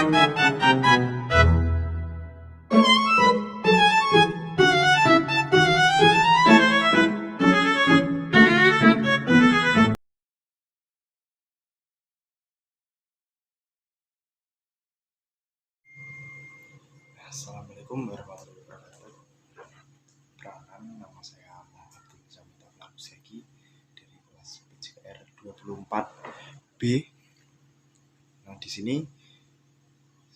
Assalamualaikum warahmatullahi wabarakatuh. Perkenalkan, nama saya Muhammad Abdul Seki dari kelas PJKR 24B. Nah, di sini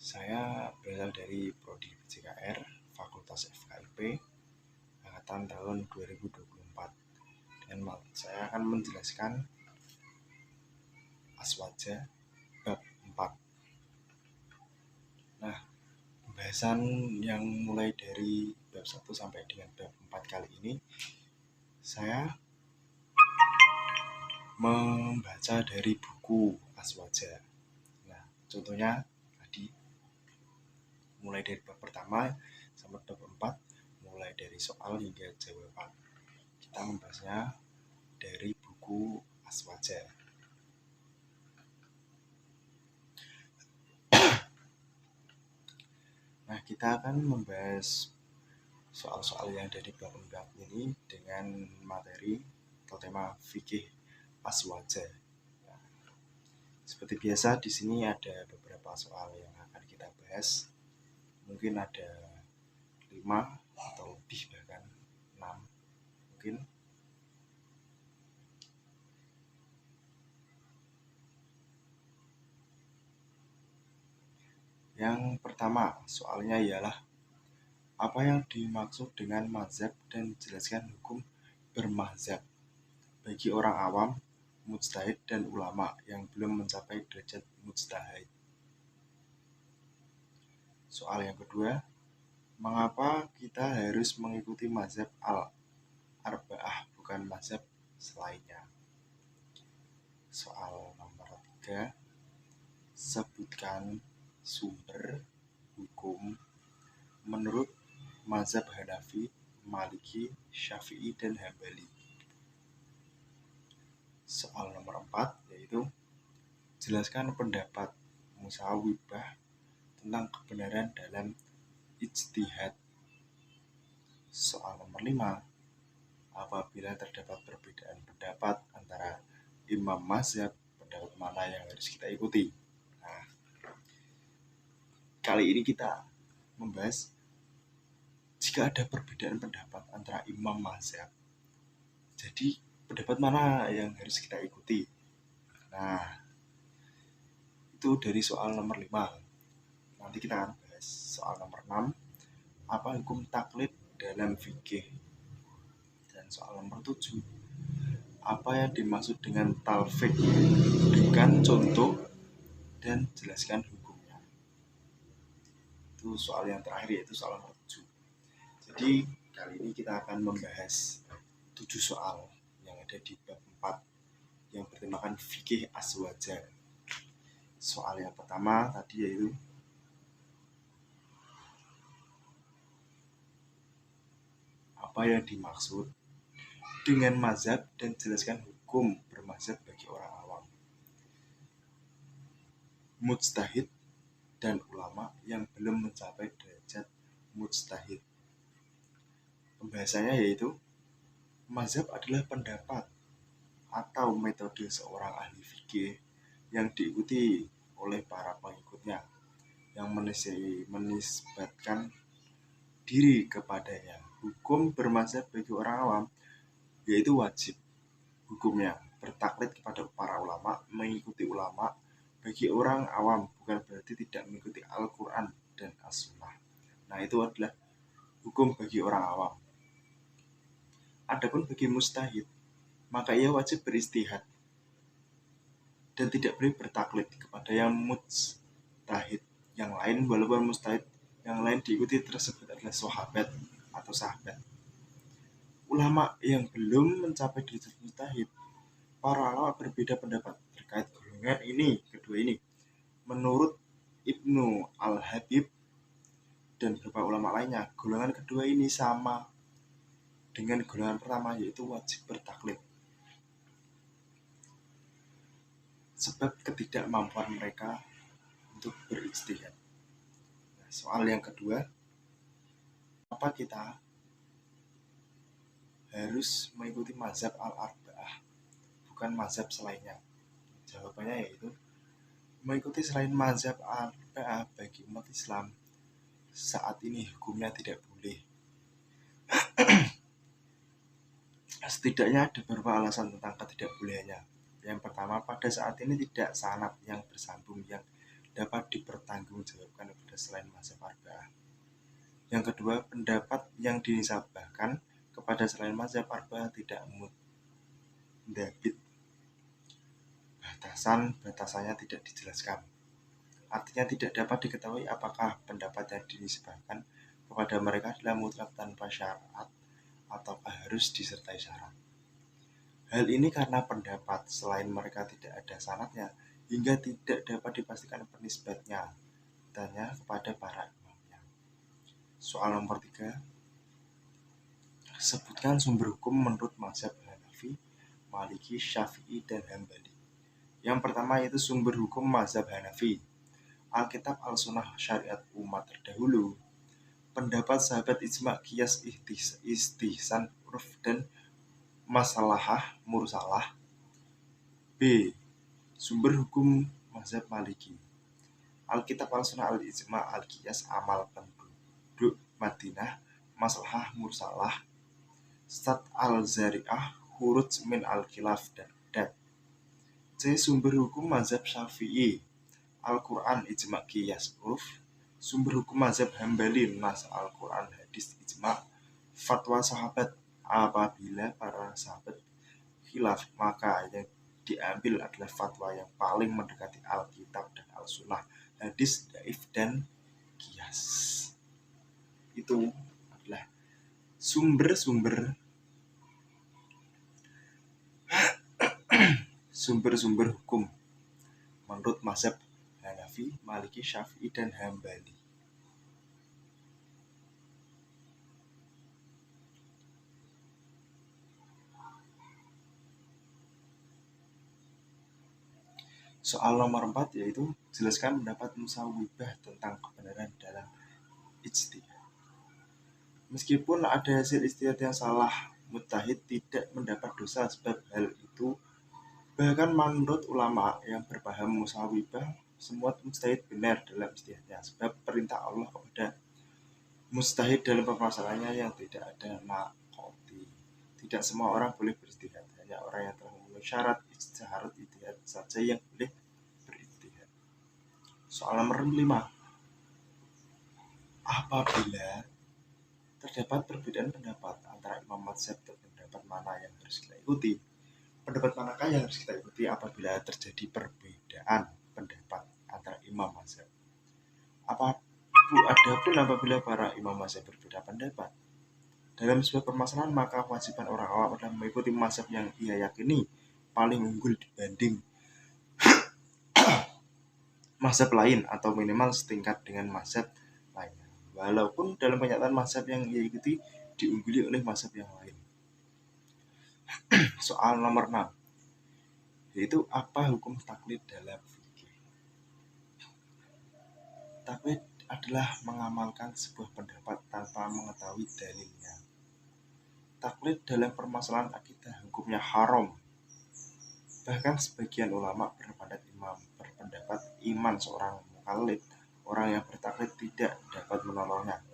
saya berasal dari prodi PJKR Fakultas FKIP angkatan tahun 2024. Dan saya akan menjelaskan Aswaja bab 4. Nah, pembahasan yang mulai dari bab 1 sampai dengan bab 4 kali ini saya membaca dari buku Aswaja. Nah, contohnya tadi mulai dari bab pertama sampai bab 4, mulai dari soal hingga jawaban. Kita membahasnya dari buku Aswaja. Nah, kita akan membahas soal-soal yang ada di bab ini dengan materi atau tema fikih Aswaja. Nah, seperti biasa di sini ada beberapa soal yang akan kita bahas. Mungkin ada 5 atau lebih, bahkan 6 mungkin. Yang pertama, soalnya ialah apa yang dimaksud dengan mazhab dan jelaskan hukum bermazhab bagi orang awam, mujtahid dan ulama yang belum mencapai derajat mujtahid. Soal yang kedua, mengapa kita harus mengikuti mazhab al-arba'ah bukan mazhab selainnya? Soal nomor 3, sebutkan sumber hukum menurut mazhab Hanafi, Maliki, Syafi'i, dan Hambali. Soal nomor 4 yaitu jelaskan pendapat Musawwibah tentang kebenaran dalam ijtihad. Soal nomor 5, apabila terdapat perbedaan pendapat antara imam mazhab, pendapat mana yang harus kita ikuti? Nah, kali ini kita membahas jika ada perbedaan pendapat antara imam mazhab. Jadi, pendapat mana yang harus kita ikuti? Nah, itu dari soal nomor 5. Nanti kita akan bahas soal nomor 6, apa hukum taklid dalam fikih? Dan soal nomor 7, apa yang dimaksud dengan talfiq? Berikan contoh dan jelaskan hukumnya. Itu soal yang terakhir, yaitu soal nomor 7. Jadi kali ini kita akan membahas 7 soal yang ada di bab 4 yang bertemakan fikih Aswaja. Soal yang pertama tadi yaitu apa yang dimaksud dengan mazhab dan jelaskan hukum bermazhab bagi orang awam, mujtahid dan ulama yang belum mencapai derajat mujtahid. Pembahasannya yaitu mazhab adalah pendapat atau metode seorang ahli fikih yang diikuti oleh para pengikutnya yang menisbatkan diri kepadanya. Hukum bermazhab bagi orang awam yaitu wajib hukumnya bertaklid kepada para ulama, mengikuti ulama. Bagi orang awam bukan berarti tidak mengikuti Al-Quran dan As-Sunnah. Nah, itu adalah hukum bagi orang awam. Adapun bagi mujtahid, maka ia wajib beristihad dan tidak boleh bertaklid kepada yang mujtahid yang lain, walaupun mujtahid yang lain diikuti tersebut adalah sahabat atau sahabat. Ulama yang belum mencapai derajat mujtahid, para ulama berbeda pendapat terkait golongan ini, kedua ini. Menurut Ibnu Al-Habib dan beberapa ulama lainnya, golongan kedua ini sama dengan golongan pertama, yaitu wajib bertaklid. Sebab ketidakmampuan mereka untuk berijtihad. Soal yang kedua, apa kita harus mengikuti mazhab al-arba'ah, bukan mazhab selainnya? Jawabannya yaitu mengikuti selain mazhab al-arba'ah bagi umat Islam saat ini hukumnya tidak boleh. Setidaknya ada beberapa alasan tentang ketidakbolehannya. Yang pertama, pada saat ini tidak sanad yang bersambung yang dapat dipertanggungjawabkan kepada selain mazhab arba'ah. Yang kedua, pendapat yang dinisabahkan kepada selain mazhab arba'ah tidak mundabit. Batasannya tidak dijelaskan. Artinya tidak dapat diketahui apakah pendapat yang dinisbahkan kepada mereka adalah mutlak tanpa syarat ataukah harus disertai syarat. Hal ini karena pendapat selain mereka tidak ada sanadnya hingga tidak dapat dipastikan penisbatnya tanya kepada para imamnya. Soal nomor 3, sebutkan sumber hukum menurut mazhab Hanafi, Maliki, Syafi'i, dan Hambali. Yang pertama yaitu sumber hukum mazhab Hanafi, Alkitab, Al-Sunnah, syariat umat terdahulu, pendapat sahabat, ijma, qiyas, istihsan, urf, dan masalahah mursalah. B. Sumber hukum mazhab Maliki, Alkitab, Al-Sunnah, Al-Ijma, Al-Qiyas, amal penduduk Madinah, maslahah mursalah, stat al-zari'ah, huruj min al-khilaf, dan adat. C. Sumber hukum mazhab Syafi'i, Al-Quran, Ijma, Qiyas, urf. Sumber hukum mazhab Hambali, nas Al-Quran, hadis, ijma, fatwa sahabat. Apabila para sahabat khilaf, maka yang diambil adalah fatwa yang paling mendekati Alkitab dan Al-Sunnah, hadis, daif, dan qiyas. Itu adalah sumber-sumber hukum menurut mazhab Hanafi, Maliki, Syafi'i, dan Hambali. Soal nomor 4 yaitu jelaskan pendapat musawwibah tentang kebenaran dalam ijtihad. Meskipun ada hasil ijtihad yang salah, mujtahid tidak mendapat dosa sebab hal itu. Bahkan menurut ulama yang berpaham musawwibah, semua mujtahid benar dalam ijtihadnya sebab perintah Allah kepada mujtahid dalam permasalahannya yang tidak ada naqoti. Tidak semua orang boleh berijtihad, hanya orang yang telah memenuhi syarat ijtihad saja yang boleh berijtihad. Soal nomor 5, apabila terdapat perbedaan pendapat antara imam mazhab, pendapat mana yang harus kita ikuti? Pendapat manakah yang harus kita ikuti apabila terjadi perbedaan pendapat antara imam mazhab? Adapun apabila para imam mazhab berbeda pendapat dalam sebuah permasalahan, maka kewajiban orang awam adalah mengikuti mazhab yang ia yakini paling unggul dibanding mazhab lain atau minimal setingkat dengan mazhab lainnya, walaupun dalam kenyataan mazhab yang ia ikuti diungguli oleh mazhab yang lain. Soal nomor 6 yaitu apa hukum taklid dalam fikih? Taklid adalah mengamalkan sebuah pendapat tanpa mengetahui dalilnya. Taklid dalam permasalahan akidah hukumnya haram. Bahkan sebagian ulama berpendapat iman seorang mukallid, orang yang bertaklid, tidak dapat menolongnya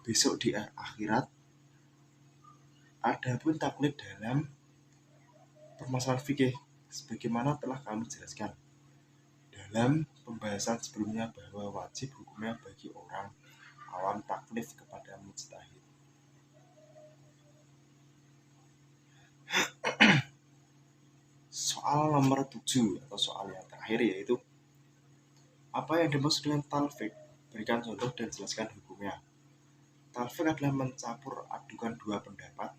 besok di akhirat. Adapun taklid dalam permasalahan fikih, sebagaimana telah kami jelaskan dalam pembahasan sebelumnya bahwa wajib hukumnya bagi orang awam taklid kepada mujtahid. Soal nomor 7 atau soal yang terakhir yaitu apa yang dimaksud dengan talfiq? Berikan contoh dan jelaskan hukumnya. Talfiq adalah mencampur adukan dua pendapat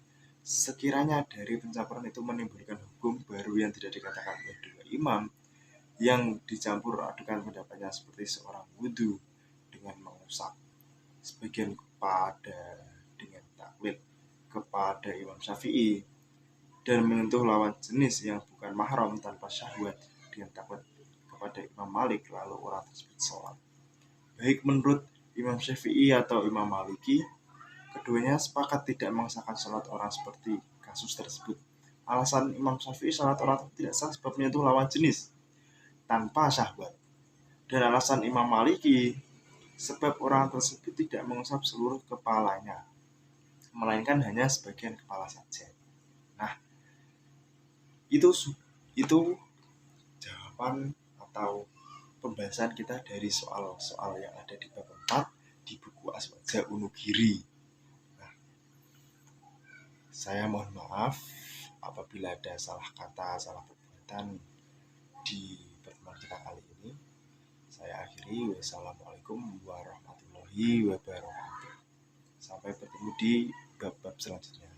sekiranya dari pencampuran itu menimbulkan hukum baru yang tidak dikatakan oleh dua imam yang dicampur adukan pendapatnya, seperti seorang wudhu dengan mengusap, sebagian kepada dengan taklid kepada Imam Syafi'i, dan menyentuh lawan jenis yang bukan mahram tanpa syahwat dengan taklid kepada Imam Malik, lalu orang tersebut sholat baik menurut Imam Syafi'i atau Imam Maliki, keduanya sepakat tidak mengesahkan sholat orang seperti kasus tersebut. Alasan Imam Syafi'i sholat orang tidak sah sebab menyentuh lawan jenis tanpa syahwat. Dan alasan Imam Maliki sebab orang tersebut tidak mengusap seluruh kepalanya, melainkan hanya sebagian kepala saja. Nah, itu jawaban atau pembahasan kita dari soal-soal yang ada di bab 4 di buku Aswaja Unugiri. Nah, saya mohon maaf apabila ada salah kata, salah perbuatan di pertemuan kita kali ini. Saya akhiri. Wassalamualaikum warahmatullahi wabarakatuh. Sampai bertemu di bab-bab selanjutnya.